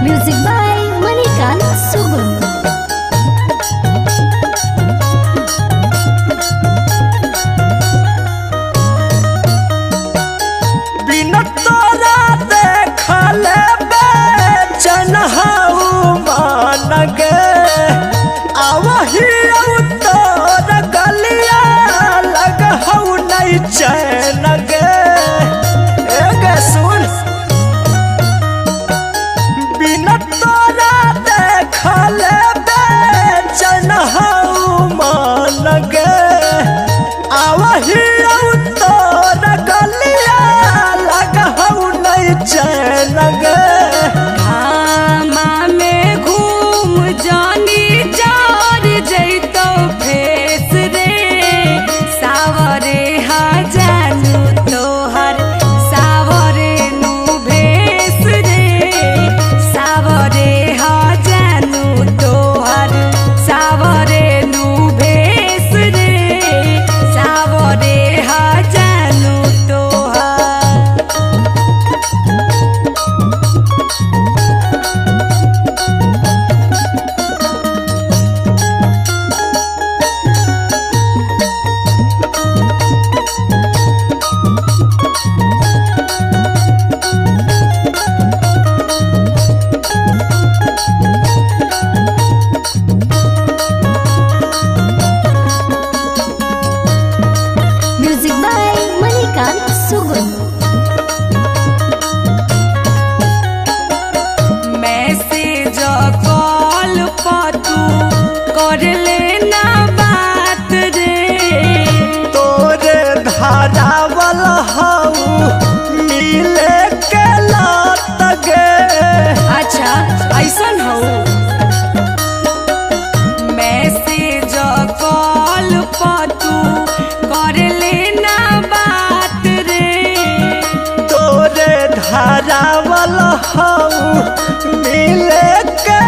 Music by Manikan Sugeng. बिना तोरा देखले बेचैन हऊ मान गे आवही तोर गलिया लग हऊ नहीं चैन गे एगे सुन बिना तोरा देखले बेचैन हऊ मान गे आवही तोर गलिया लग हऊ नहीं चैन गे आमा में घूम जानी जार जैतो फेस रे सावरे हा जानू तोहर सावरे नु भेस रे सावरे हा जानू तोहर सावरे नु भेस रे सावरे हा जानू तोहर। Music by Manikan Sugeng. Message call पर तू कर लेना बात रे तोरे धारावल हऊ मिले के लात गे अच्छा ऐसन हो मैसेज कॉल पर तू कर लेना बात रे तोरे धारावल हऊ मिले के